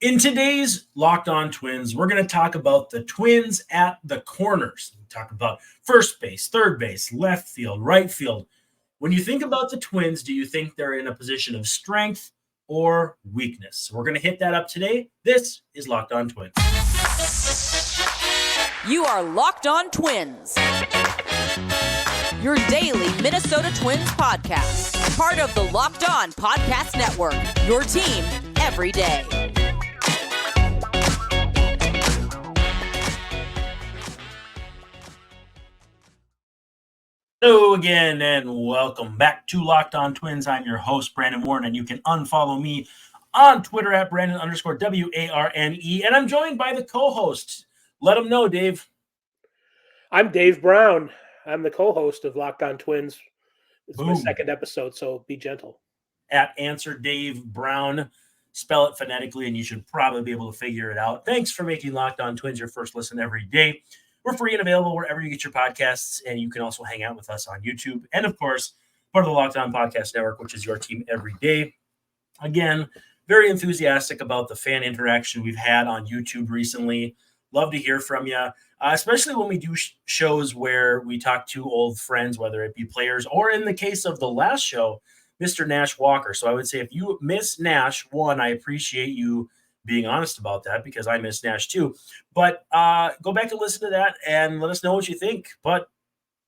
In today's Locked On Twins, we're going to talk about the Twins at the corners. We talk about first base, third base, left field, right field. When you think about the Twins, do you think they're in a position of strength or weakness? So we're going to hit that up today. This is Locked On Twins. You are Locked On Twins, your daily Minnesota Twins podcast. Part of the Locked On Podcast Network, your team every day. Hello again, and welcome back to Locked On Twins. I'm your host, Brandon Warren, and you can unfollow me on Twitter at Brandon_WARNE, and I'm joined by the co-host. Let them know, Dave. I'm Dave Brown. I'm the co-host of Locked On Twins. It's Boom. my second episode, so be gentle. At Answer Dave Brown. Spell it phonetically, and you should probably be able to figure it out. Thanks for making Locked On Twins your first listen every day. We're free and available wherever you get your podcasts, and you can also hang out with us on YouTube. And, of course, part of the Locked On Podcast Network, which is your team every day. Again, very enthusiastic about the fan interaction we've had on YouTube recently. Love to hear from you, especially when we do shows where we talk to old friends, whether it be players or, in the case of the last show, Mr. Nash Walker. So I would say if you miss Nash, one, I appreciate you being honest about that because I miss Nash too. But go back and listen to that and let us know what you think. But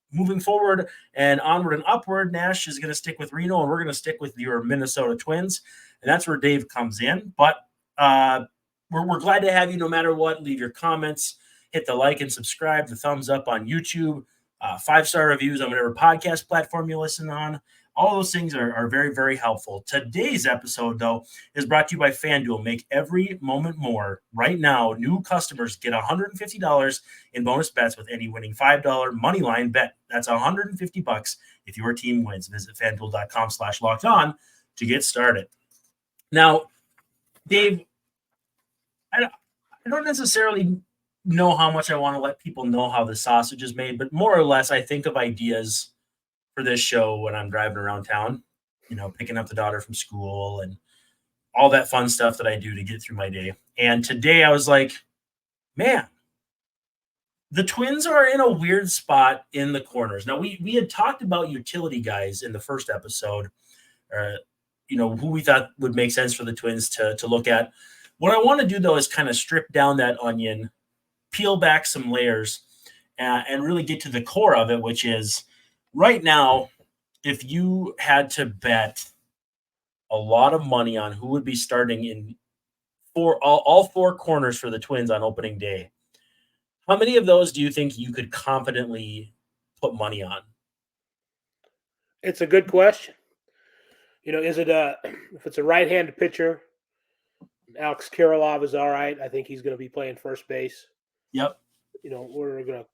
moving forward and onward and upward, Nash is going to stick with Reno, and we're going to stick with your Minnesota Twins. And that's where Dave comes in. But we're glad to have you no matter what. Leave your comments, hit the like and subscribe, the thumbs up on YouTube, 5-star reviews on whatever podcast platform you listen on. All those things are very, very helpful. Today's episode, though, is brought to you by FanDuel. Make every moment more. Right now, new customers get $150 in bonus bets with any winning $5 moneyline bet. That's $150 if your team wins. Visit FanDuel.com/lockedon to get started. Now, Dave, I don't necessarily know how much I want to let people know how the sausage is made, but more or less, I think of ideas for this show when I'm driving around town, picking up the daughter from school and all that fun stuff that I do to get through my day. And today I was like, man, the Twins are in a weird spot in the corners. Now, we had talked about utility guys in the first episode, who we thought would make sense for the Twins to look at. What I want to do, though, is kind of strip down that onion, peel back some layers, and really get to the core of it, which is, right now, if you had to bet a lot of money on who would be starting in all four corners for the Twins on opening day, how many of those do you think you could confidently put money on? It's a good question. Is it if it's a right-handed pitcher, Alex Kirilloff is all right. I think he's going to be playing first base. Yep. We're going to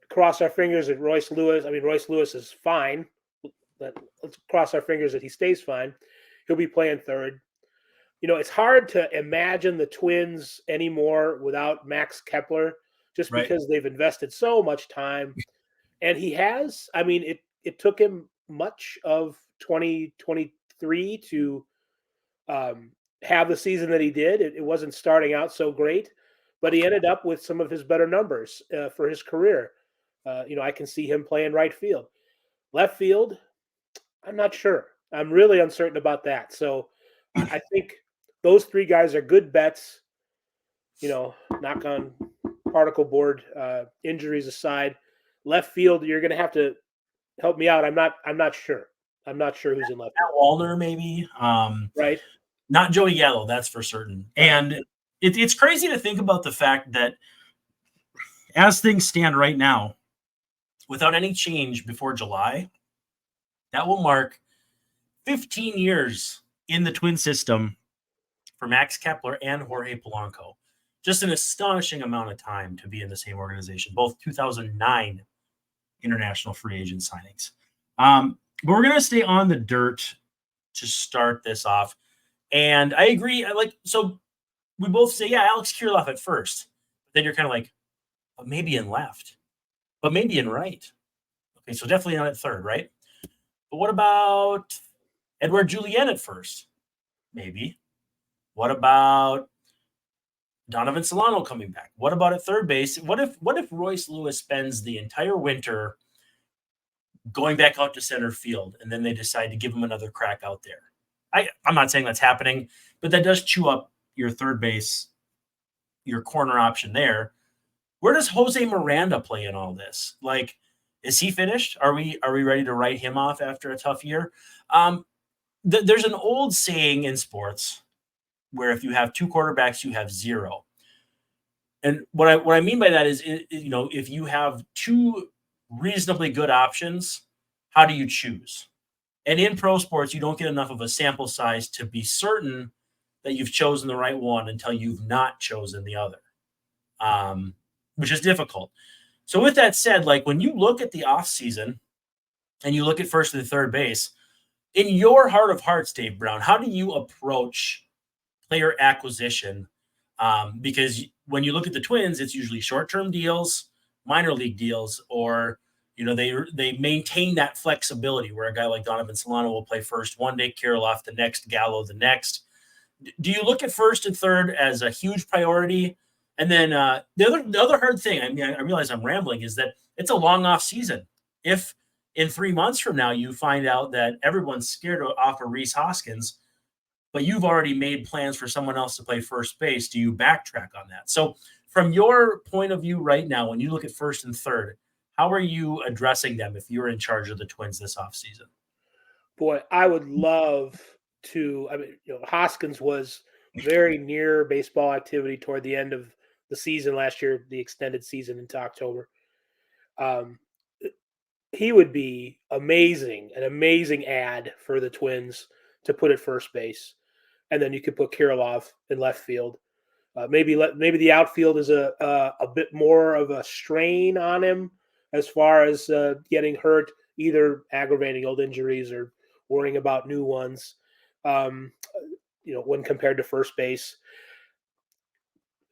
cross our fingers that Royce Lewis. I mean, Royce Lewis is fine. Let's cross our fingers that he stays fine. He'll be playing third. It's hard to imagine the Twins anymore without Max Kepler, just Right. because they've invested so much time. And he has. I mean, it took him much of 2023 to have the season that he did. It wasn't starting out so great, but he ended up with some of his better numbers for his career. I can see him playing right field. Left field, I'm not sure. I'm really uncertain about that. So I think those three guys are good bets. Knock on particle board injuries aside. Left field, you're going to have to help me out. I'm not sure. I'm not sure who's in left field. Wallner, maybe. Right. Not Joey Gallo, that's for certain. And it's crazy to think about the fact that as things stand right now, without any change before July, that will mark 15 years in the Twin system for Max Kepler and Jorge Polanco. Just an astonishing amount of time to be in the same organization, both 2009 international free agent signings. But we're going to stay on the dirt to start this off. And I agree. So we both say, yeah, Alex Kirilloff at first. Then you're kind of like, but maybe in left. But maybe in right. Okay, so definitely not at third, right? But what about Edouard Julien at first? Maybe. What about Donovan Solano coming back. What about at third base? What if Royce Lewis spends the entire winter going back out to center field, and then they decide to give him another crack out there? I'm not saying that's happening, but that does chew up your third base, your corner option there. Where does Jose Miranda play in all this? Like, is he finished? Are we ready to write him off after a tough year? There's an old saying in sports where if you have two quarterbacks, you have zero. And what I mean by that is, if you have two reasonably good options, how do you choose? And in pro sports, you don't get enough of a sample size to be certain that you've chosen the right one until you've not chosen the other, which is difficult. So with that said, like when you look at the offseason and you look at first and third base, in your heart of hearts, Dave Brown, how do you approach player acquisition? Because when you look at the Twins, it's usually short-term deals, minor league deals, or they maintain that flexibility where a guy like Donovan Solano will play first one day, Kirilloff the next, Gallo the next. Do you look at first and third as a huge priority? And then the other hard thing, I realize I'm rambling, is that it's a long off season. If in 3 months from now you find out that everyone's scared to offer Rhys Hoskins, but you've already made plans for someone else to play first base, do you backtrack on that? So from your point of view right now, when you look at first and third, how are you addressing them if you're in charge of the Twins this offseason? Boy, I would love to. Hoskins was very near baseball activity toward the end of the season last year, the extended season into October. He would be an amazing ad for the Twins to put at first base. And then you could put Kirilloff in left field. Maybe the outfield is a bit more of a strain on him as far as getting hurt, either aggravating old injuries or worrying about new ones. When compared to first base.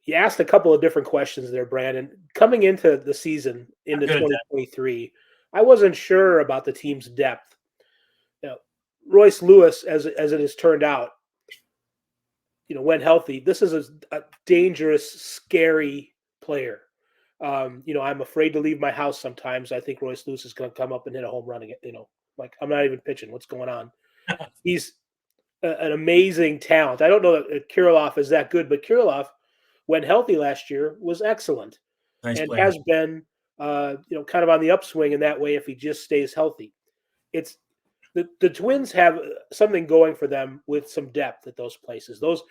You asked a couple of different questions there, Brandon. Coming into the season, into 2023, I wasn't sure about the team's depth. Royce Lewis, as it has turned out, when healthy, this is a dangerous, scary player. I'm afraid to leave my house sometimes. I think Royce Lewis is going to come up and hit a home run again. Like I'm not even pitching. What's going on? He's an amazing talent. I don't know that Kirilloff is that good, but Kirilloff, when healthy last year, was excellent. Nice and player. Has been, kind of on the upswing in that way if he just stays healthy. It's the Twins have something going for them with some depth at those places. Those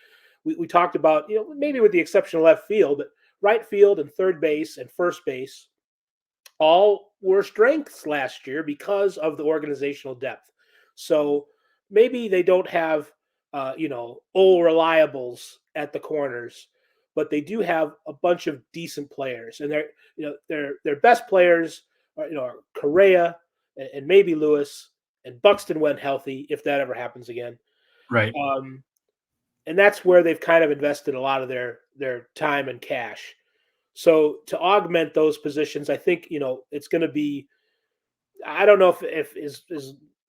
we talked about, maybe with the exception of left field, but right field and third base and first base all were strengths last year because of the organizational depth. So maybe they don't have, all reliables at the corners, but they do have a bunch of decent players, and their best players are Correa and maybe Lewis and Buxton when healthy, if that ever happens again. Right. And that's where they've kind of invested a lot of their time and cash. So to augment those positions, I think, it's going to be, I don't know if is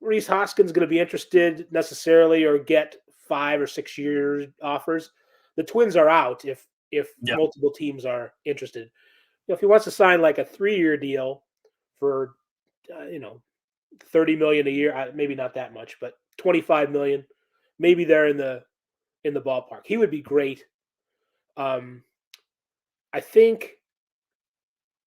Rhys Hoskins going to be interested necessarily or get 5 or 6 year offers. The Twins are out if multiple teams are interested. If he wants to sign like a 3-year deal for, $30 million a year, maybe not that much, but $25 million, maybe they're in the ballpark. He would be great. I think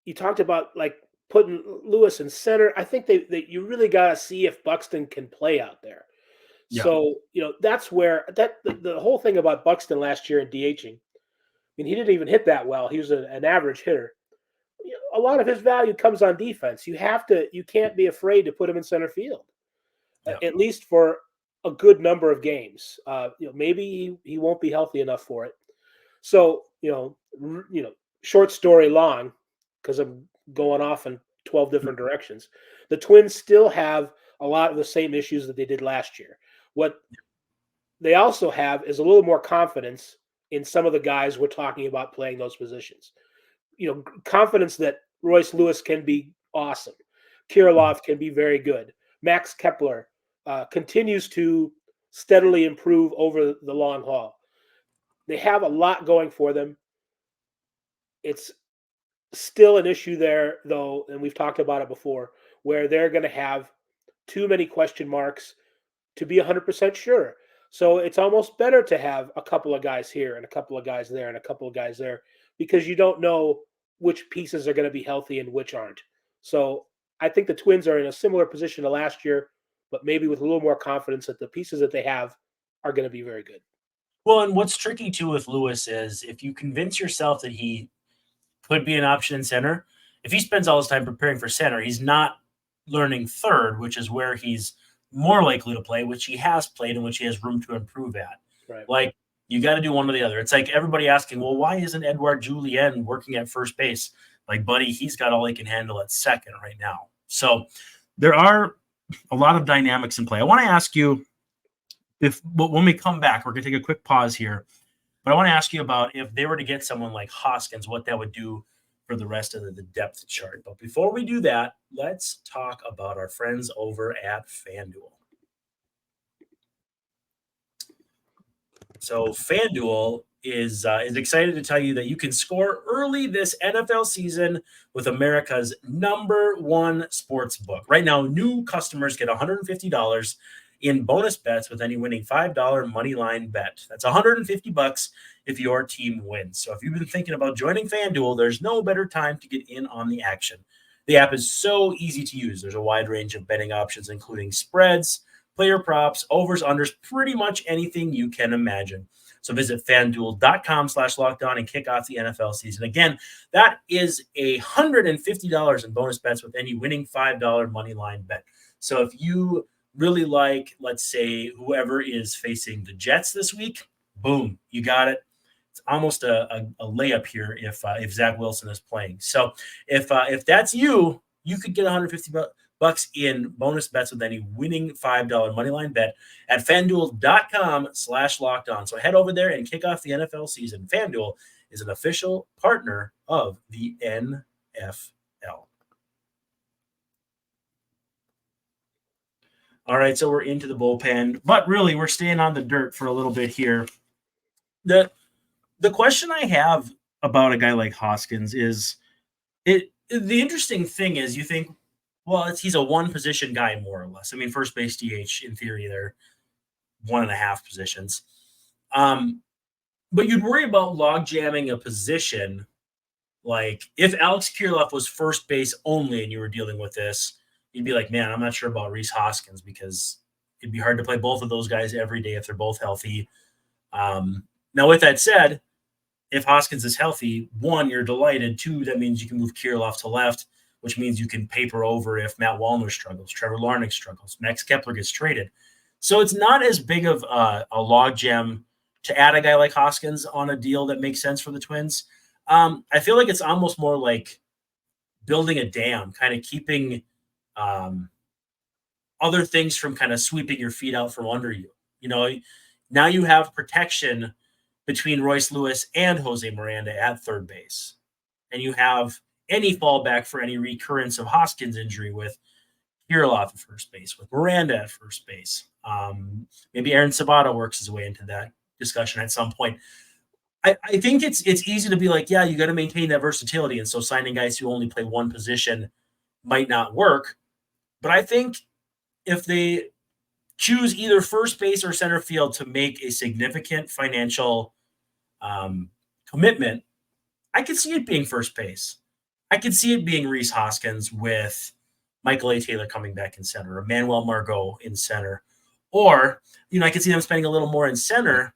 you talked about like putting Lewis in center. I think that you really got to see if Buxton can play out there. Yeah. So, that's where the whole thing about Buxton last year in DHing, he didn't even hit that well. He was an average hitter. A lot of his value comes on defense. You can't be afraid to put him in center field, at least for a good number of games. Maybe he won't be healthy enough for it. So, short story long, because I'm going off in 12 different directions. The Twins still have a lot of the same issues that they did last year. What they also have is a little more confidence in some of the guys we're talking about playing those positions. Confidence that Royce Lewis can be awesome. Kirilloff can be very good. Max Kepler continues to steadily improve over the long haul. They have a lot going for them. It's still an issue there, though, and we've talked about it before, where they're going to have too many question marks to be 100% sure. So it's almost better to have a couple of guys here and a couple of guys there and a couple of guys there, because you don't know which pieces are going to be healthy and which aren't. So I think the Twins are in a similar position to last year, but maybe with a little more confidence that the pieces that they have are going to be very good. Well, and what's tricky too with Lewis is if you convince yourself that he could be an option in center, if he spends all his time preparing for center, he's not learning third, which is where he's more likely to play, which he has played and which he has room to improve at. Right. Like, you got to do one or the other. It's like everybody asking, well, why isn't Edouard Julien working at first base? Like, buddy, he's got all he can handle at second right now. So there are a lot of dynamics in play. I want to ask you when we come back, we're going to take a quick pause here, but I want to ask you about if they were to get someone like Hoskins, what that would do for the rest of the depth chart. But before we do that, let's talk about our friends over at FanDuel. So FanDuel is excited to tell you that you can score early this NFL season with America's #1 sportsbook. Right now, new customers get $150 in bonus bets with any winning $5 money line bet. That's $150 if your team wins. So if you've been thinking about joining FanDuel, there's no better time to get in on the action. The app is so easy to use. There's a wide range of betting options, including spreads, player props, overs, unders, pretty much anything you can imagine. So visit FanDuel.com/lockedon and kick off the NFL season. Again, that is $150 in bonus bets with any winning $5 money line bet. So if you really like, let's say, whoever is facing the Jets this week, boom, you got it. It's almost a layup here if Zach Wilson is playing. So if that's you, you could get $150 in bonus bets with any winning $5 moneyline bet at FanDuel.com/lockedon. So head over there and kick off the NFL season. FanDuel is an official partner of the NFL. All right, so we're into the bullpen, but really we're staying on the dirt for a little bit here. The question I have about a guy like Hoskins is the interesting thing is you think, well, he's a one position guy more or less. I mean, first base, DH, in theory, they're 1.5 positions. But you'd worry about log jamming a position. Like if Alex Kirilloff was first base only and you were dealing with this, you'd be like, man, I'm not sure about Rhys Hoskins because it'd be hard to play both of those guys every day if they're both healthy. Now, with that said, if Hoskins is healthy, 1, you're delighted. 2, that means you can move Kirilloff to left, which means you can paper over if Matt Wallner struggles, Trevor Larnach struggles, Max Kepler gets traded. So it's not as big of a logjam to add a guy like Hoskins on a deal that makes sense for the Twins. I feel like it's almost more like building a dam, kind of keeping other things from kind of sweeping your feet out from under you. You know, now you have protection between Royce Lewis and Jose Miranda at third base. And you have any fallback for any recurrence of Hoskins' injury with Kirilloff at first base, with Miranda at first base. Maybe Aaron Sabato works his way into that discussion at some point. I think it's easy to be like, yeah, you got to maintain that versatility. And so signing guys who only play one position might not work. But I think if they choose either first base or center field to make a significant financial commitment, I could see it being first base. I could see it being Rhys Hoskins with Michael A. Taylor coming back in center, or Manuel Margot in center. Or, I could see them spending a little more in center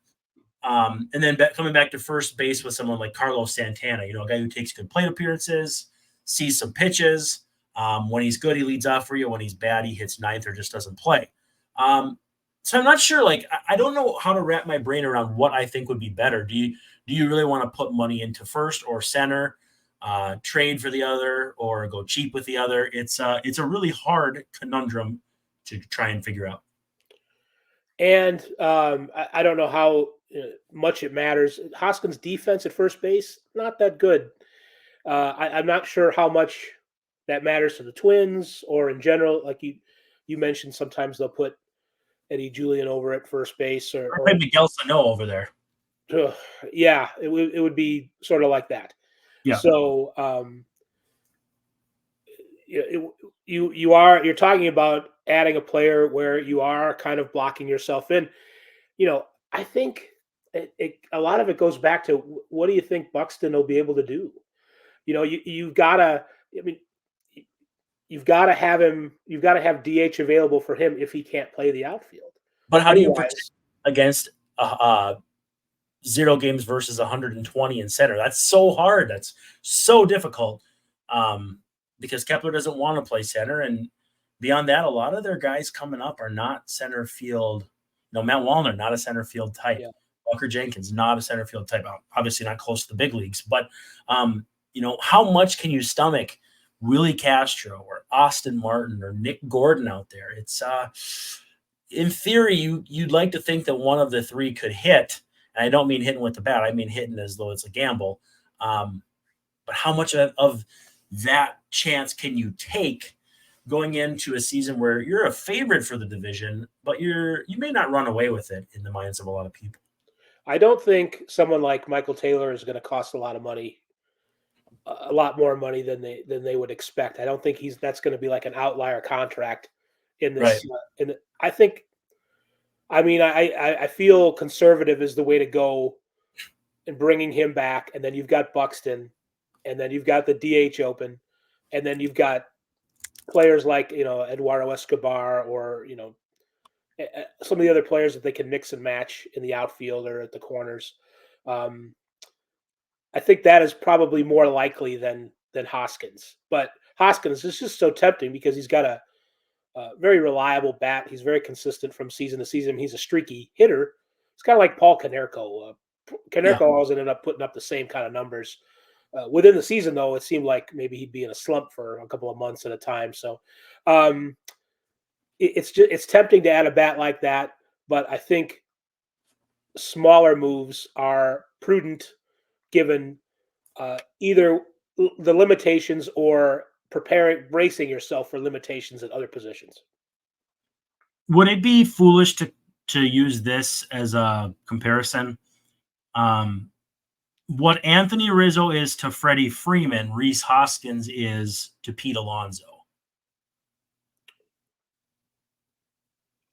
and then coming back to first base with someone like Carlos Santana, a guy who takes good plate appearances, sees some pitches. When he's good, he leads off for you. When he's bad, he hits ninth or just doesn't play. So I'm not sure. Like, I don't know how to wrap my brain around what I think would be better. Do you really want to put money into first or center, trade for the other, or go cheap with the other? It's a really hard conundrum to try and figure out. And I don't know how much it matters. Hoskins' defense at first base, not that good. I'm not sure how much that matters to the Twins or in general. Like you mentioned, sometimes they'll put Eddie Julien over at first base, or Miguel Sano over there. Yeah, it would be sort of like that. Yeah. So you're talking about adding a player where you are kind of blocking yourself in. I think a lot of it goes back to what do you think Buxton will be able to do? You've got to. I mean, you've got to have him. You've got to have DH available for him if he can't play the outfield. But how do you protect Otherwise, against 0 games versus 120 in center? That's so hard. That's so difficult because Kepler doesn't want to play center. And beyond that, a lot of their guys coming up are not center field. Matt Wallner, not a center field type. Yeah. Walker Jenkins, not a center field type. Obviously not close to the big leagues. But, how much can you stomach Willie Castro or Austin Martin or Nick Gordon out there? It's in theory, you'd like to think that one of the three could hit. And I don't mean hitting with the bat. I mean hitting as though it's a gamble. But how much of that chance can you take going into a season where you're a favorite for the division, but you may not run away with it in the minds of a lot of people? I don't think someone like Michael Taylor is going to cost a lot of money, a lot more money than they would expect. I don't think that's going to be like an outlier contract in this. Right. I feel conservative is the way to go in bringing him back. And then you've got Buxton, and then you've got the DH open, and then you've got players like, Eduardo Escobar or, some of the other players that they can mix and match in the outfield or at the corners. I think that is probably more likely than Hoskins. But Hoskins is just so tempting because he's got a very reliable bat. He's very consistent from season to season. He's a streaky hitter. It's kind of like Paul Konerko. Konerko always ended up putting up the same kind of numbers. Within the season, though, it seemed like maybe he'd be in a slump for a couple of months at a time. So it's tempting to add a bat like that, but I think smaller moves are prudent given either the limitations or bracing yourself for limitations at other positions. Would it be foolish to use this as a comparison? What Anthony Rizzo is to Freddie Freeman, Rhys Hoskins is to Pete Alonso.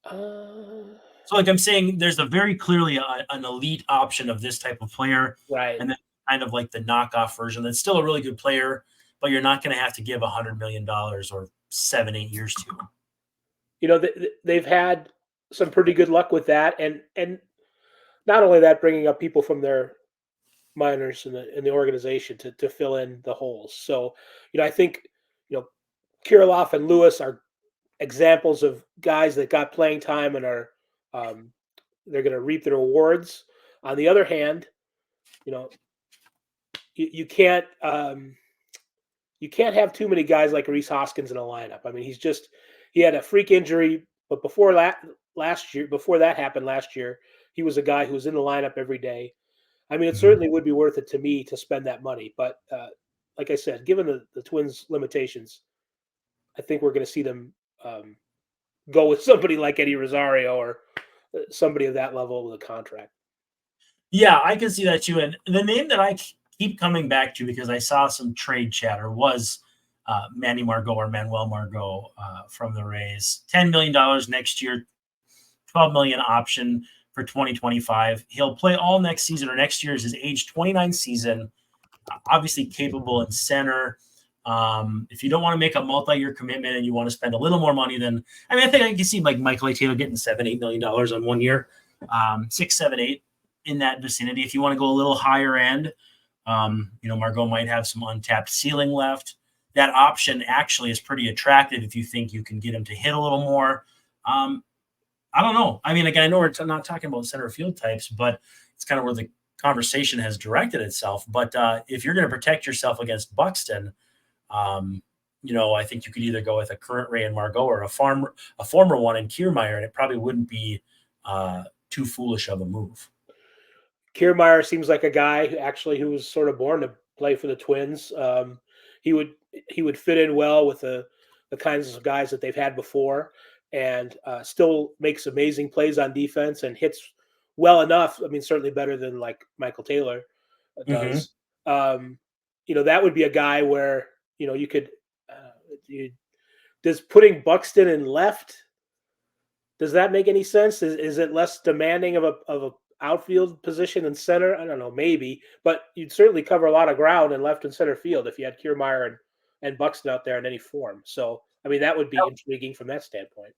So I'm saying there's a very clearly an elite option of this type of player. Right. And then kind of like the knockoff version that's still a really good player, but you're not going to have to give $100 million or 7-8 years to. They've had some pretty good luck with that. And not only that, bringing up people from their minors in the organization to fill in the holes. So, I think, Kirilloff and Lewis are examples of guys that got playing time and are they're going to reap their rewards. On the other hand, you can't have too many guys like Rhys Hoskins in a lineup. I mean, he had a freak injury, but before that happened last year, he was a guy who was in the lineup every day. I mean, it certainly would be worth it to me to spend that money. But like I said, given the Twins' limitations, I think we're going to see them go with somebody like Eddie Rosario or somebody of that level with a contract. Yeah, I can see that too. And the name that I keep coming back to because I saw some trade chatter was Manuel Margot from the Rays. $10 million next year, $12 million option for 2025. He'll play all next season, or next year is his age 29 season. Obviously capable in center. If you don't want to make a multi-year commitment and you want to spend a little more money, then I think I can see like Michael A. Taylor getting $7-8 million on 1 year, 6, 7, 8 in that vicinity. If you want to go a little higher end, Margot might have some untapped ceiling left. That option actually is pretty attractive if you think you can get him to hit a little more. I don't know. I mean, again, I know we're not talking about center field types, but it's kind of where the conversation has directed itself. But if you're going to protect yourself against Buxton, I think you could either go with a current Ray and Margot or a former one in Kiermaier, and it probably wouldn't be too foolish of a move. Kiermaier seems like a guy who was sort of born to play for the Twins. He would fit in well with the kinds of guys that they've had before, and still makes amazing plays on defense and hits well enough. I mean, certainly better than like Michael Taylor does. that would be a guy where, you could, does putting Buxton in left, does that make any sense? Is it less demanding of a outfield position than center? I don't know, maybe, but you'd certainly cover a lot of ground in left and center field if you had Kiermaier and Buxton out there in any form. So, I mean, that would be intriguing from that standpoint.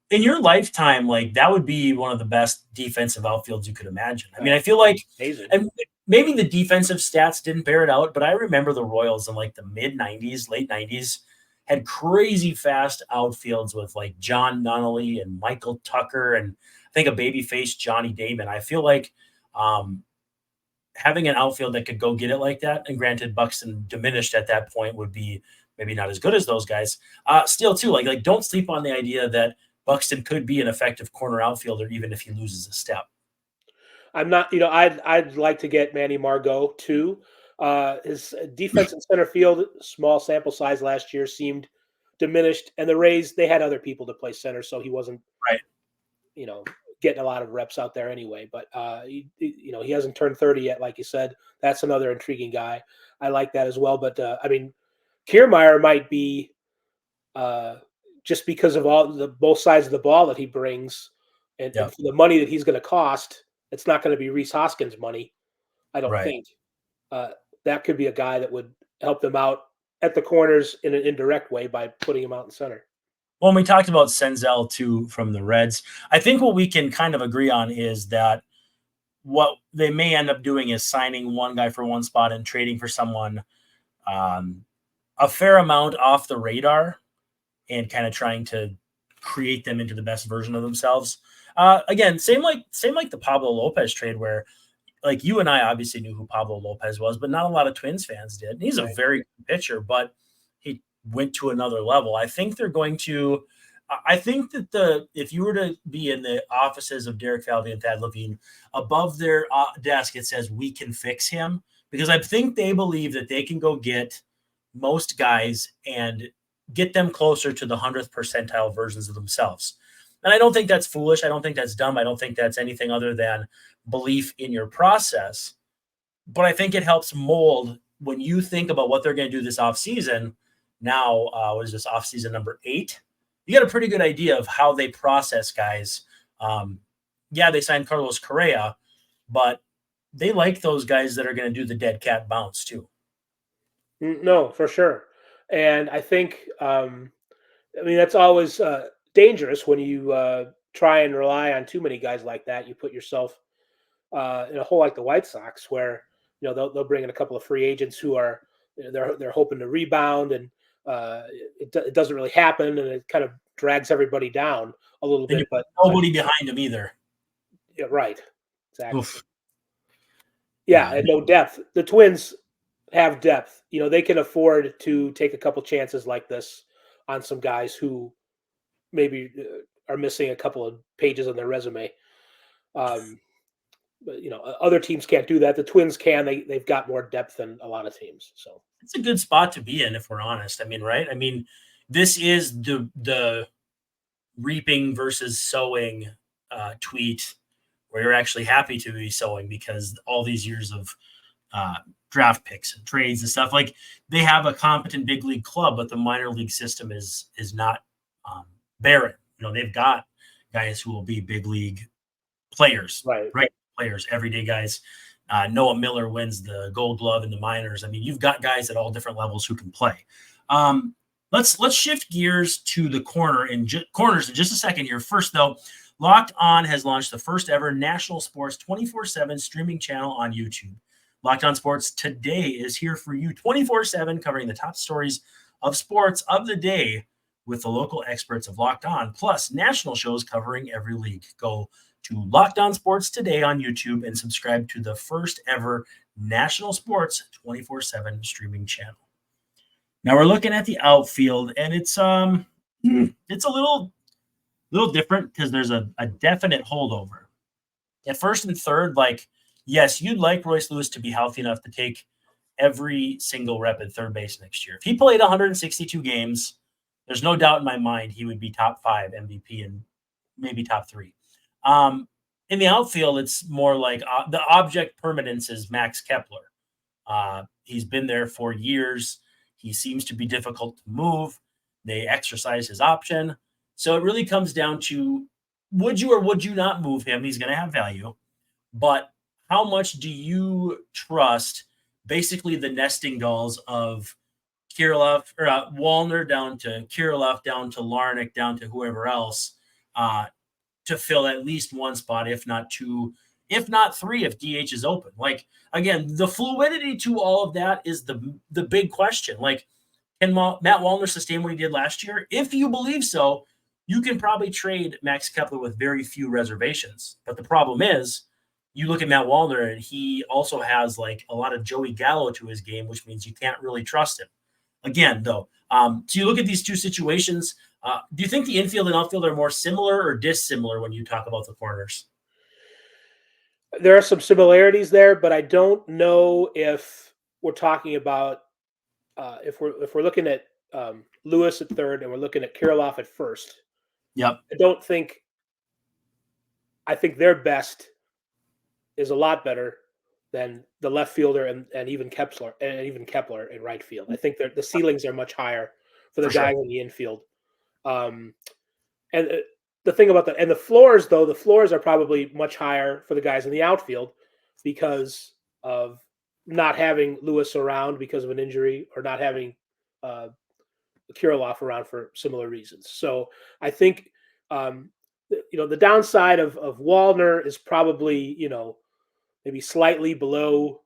In your lifetime, like that would be one of the best defensive outfields you could imagine. I mean, I feel like, and maybe the defensive stats didn't bear it out, but I remember the Royals in like the mid 90s, late 90s had crazy fast outfields with like John Nunnally and Michael Tucker and I think a babyface Johnny Damon. I feel like having an outfield that could go get it like that, and granted Buxton diminished at that point, would be maybe not as good as those guys. Still too, like don't sleep on the idea that Buxton could be an effective corner outfielder even if he loses a step. I'm not, I'd like to get Manny Margot too. His defense in center field, small sample size last year, seemed diminished, and the Rays, they had other people to play center, so he wasn't right. Getting a lot of reps out there anyway. But he hasn't turned 30 yet, like you said. That's another intriguing guy. I like that as well. But I mean, Kiermaier might be just because of all both sides of the ball that he brings, and for the money that he's going to cost. It's not going to be Rhys Hoskins money, I don't think. That could be a guy that would help them out at the corners in an indirect way by putting him out in center. Well, we talked about Senzel too from the Reds. I think what we can kind of agree on is that what they may end up doing is signing one guy for one spot and trading for someone a fair amount off the radar and kind of trying to create them into the best version of themselves. Again, same like the Pablo Lopez trade, where like you and I obviously knew who Pablo Lopez was, but not a lot of Twins fans did. He's a very good pitcher, but he went to another level. I think they're going to. I think that if you were to be in the offices of Derek Falvey and Thad Levine, above their desk it says "We can fix him," because I think they believe that they can go get most guys and get them closer to the 100th percentile versions of themselves. And I don't think that's foolish. I don't think that's dumb. I don't think that's anything other than belief in your process. But I think it helps mold when you think about what they're going to do this offseason. Now, what is this, offseason number 8? You got a pretty good idea of how they process guys. They signed Carlos Correa, but they like those guys that are going to do the dead cat bounce too. No, for sure. And I think, that's always dangerous when you try and rely on too many guys like that. You put yourself in a hole like the White Sox, where they'll bring in a couple of free agents who are they're hoping to rebound, and it doesn't really happen, and it kind of drags everybody down a little bit. But nobody behind them either. Yeah, right. Exactly. Oof. Yeah, and no depth. The Twins have depth. They can afford to take a couple chances like this on some guys who maybe are missing a couple of pages on their resume. But other teams can't do that. The Twins can. They've got more depth than a lot of teams. So it's a good spot to be in, if we're honest. I mean, right? I mean, this is the reaping versus sowing tweet where you're actually happy to be sowing, because all these years of draft picks and trades and stuff, like they have a competent big league club, but the minor league system is not barren. They've got guys who will be big league players, right? Players, everyday guys. Noah Miller wins the Gold Glove in the minors. I mean, you've got guys at all different levels who can play. Let's shift gears to the corners in just a second here. First, though, Locked On has launched the first ever national sports 24/7 streaming channel on YouTube. Locked On Sports Today is here for you 24/7, covering the top stories of sports of the day with the local experts of Locked On, plus national shows covering every league. Go to Locked On Sports Today on YouTube and subscribe to the first ever national sports 24/7 streaming channel. Now we're looking at the outfield, and it's a little different because there's a definite holdover. At first and third, yes, you'd like Royce Lewis to be healthy enough to take every single rep at third base next year. If he played 162 games, there's no doubt in my mind he would be top 5 MVP and maybe top 3. In the outfield, it's more like the object permanence is Max Kepler. He's been there for years. He seems to be difficult to move. They exercise his option. So it really comes down to, would you or would you not move him? He's going to have value. But how much do you trust basically the nesting dolls of Kirilloff or Wallner down to Kirilloff, down to Larnach, down to whoever else to fill at least one spot, if not two, if not three, if DH is open? Like, again, the fluidity to all of that is the big question. Like, can Matt Wallner sustain what he did last year? If you believe so, you can probably trade Max Kepler with very few reservations. But the problem is, you look at Matt Wallner, and he also has like a lot of Joey Gallo to his game, which means you can't really trust him. Again, though, so you look at these two situations. Do you think the infield and outfield are more similar or dissimilar when you talk about the corners? There are some similarities there, but I don't know if we're talking about if we're looking at Lewis at third and we're looking at Kirilloff at first. Yep. I think their best is a lot better than the left fielder and even Kepler in right field. I think the ceilings are much higher for the guys in the infield. And the thing about and the floors, though, the floors are probably much higher for the guys in the outfield because of not having Lewis around because of an injury, or not having Kirilloff around for similar reasons. So I think, the downside of Wallner is probably, maybe slightly below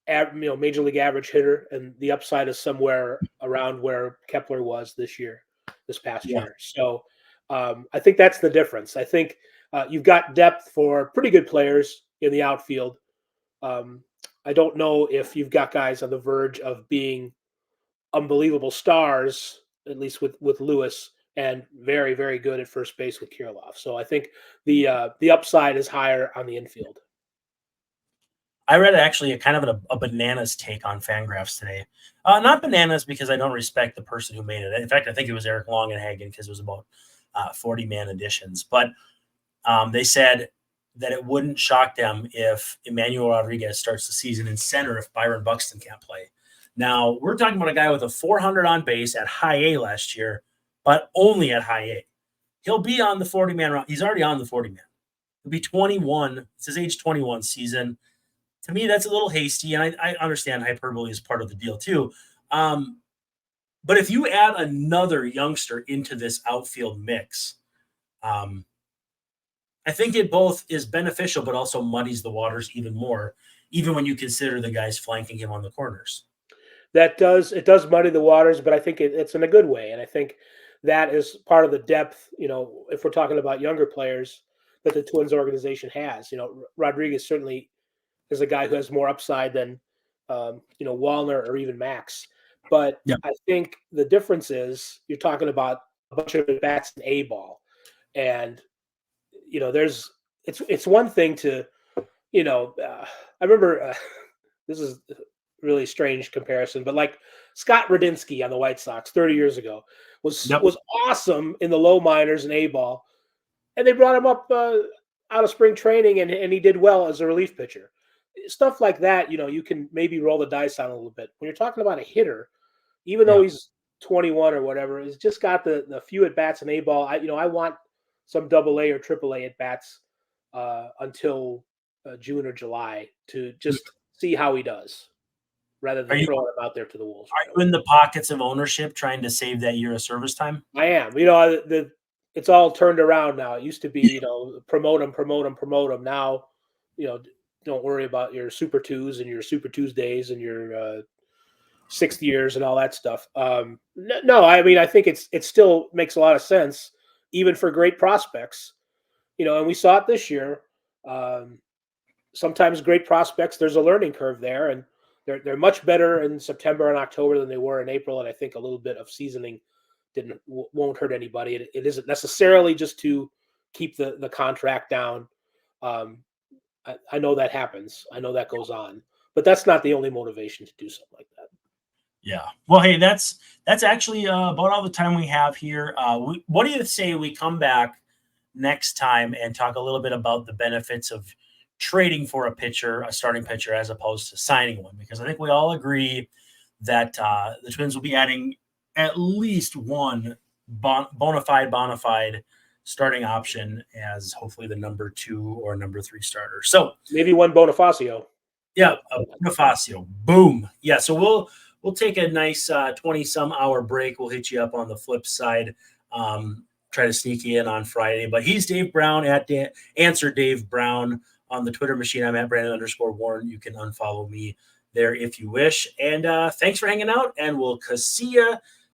major league average hitter, and the upside is somewhere around where Kepler was this past year. So I think that's the difference. I think you've got depth for pretty good players in the outfield. I don't know if you've got guys on the verge of being unbelievable stars, at least with Lewis, and very, very good at first base with Kirilloff. So I think the upside is higher on the infield. I read actually a kind of a bananas take on Fangraphs today. Not bananas because I don't respect the person who made it. In fact, I think it was Eric Longenhagen because it was about 40-man additions. But they said that it wouldn't shock them if Emmanuel Rodriguez starts the season in center if Byron Buxton can't play. Now, we're talking about a guy with a 400 on base at high A last year, but only at high A. He'll be on the 40-man round. He's already on the 40-man. He'll be 21. It's his age 21 season. To me, that's a little hasty, and I understand hyperbole is part of the deal too. But if you add another youngster into this outfield mix, I think it both is beneficial, but also muddies the waters even more, even when you consider the guys flanking him on the corners. It does muddy the waters, but I think it's in a good way. And I think that is part of the depth, if we're talking about younger players that the Twins organization has. Rodriguez certainly is a guy who has more upside than, Wallner or even Max. But I think the difference is you're talking about a bunch of bats in A ball. And, it's one thing to, I remember this is a really strange comparison, but like Scott Radinsky on the White Sox 30 years ago was awesome in the low minors and A ball. And they brought him up out of spring training and he did well as a relief pitcher. Stuff like that, you can maybe roll the dice on a little bit. When you're talking about a hitter, even though he's 21 or whatever, he's just got the few at bats in A ball. I want some AA or AAA at bats until June or July to just see how he does, rather than throwing him out there to the wolves. Are you in the pockets of ownership trying to save that year of service time? I am. It's all turned around now. It used to be, promote them. Now, don't worry about your Super Twos and your Super Tuesdays and your sixth years and all that stuff. No, I think it still makes a lot of sense, even for great prospects. And we saw it this year. Sometimes great prospects, there's a learning curve there, and they're much better in September and October than they were in April. And I think a little bit of seasoning won't hurt anybody. It isn't necessarily just to keep the contract down. I know that happens. I know that goes on, but that's not the only motivation to do something like that. Yeah. Well, hey, that's actually about all the time we have here. What do you say we come back next time and talk a little bit about the benefits of trading for a pitcher, a starting pitcher, as opposed to signing one, because I think we all agree that the Twins will be adding at least one bona fide starting option as hopefully the number 2 or number 3 starter. So maybe one Bonifacio. Yeah, Bonifacio. Boom. Yeah, so we'll take a nice 20-some hour break. We'll hit you up on the flip side. Try to sneak you in on Friday. But he's Dave Brown at Answer Dave Brown on the Twitter machine. I'm at Brandon_Warren. You can unfollow me there if you wish. And thanks for hanging out, and we'll see you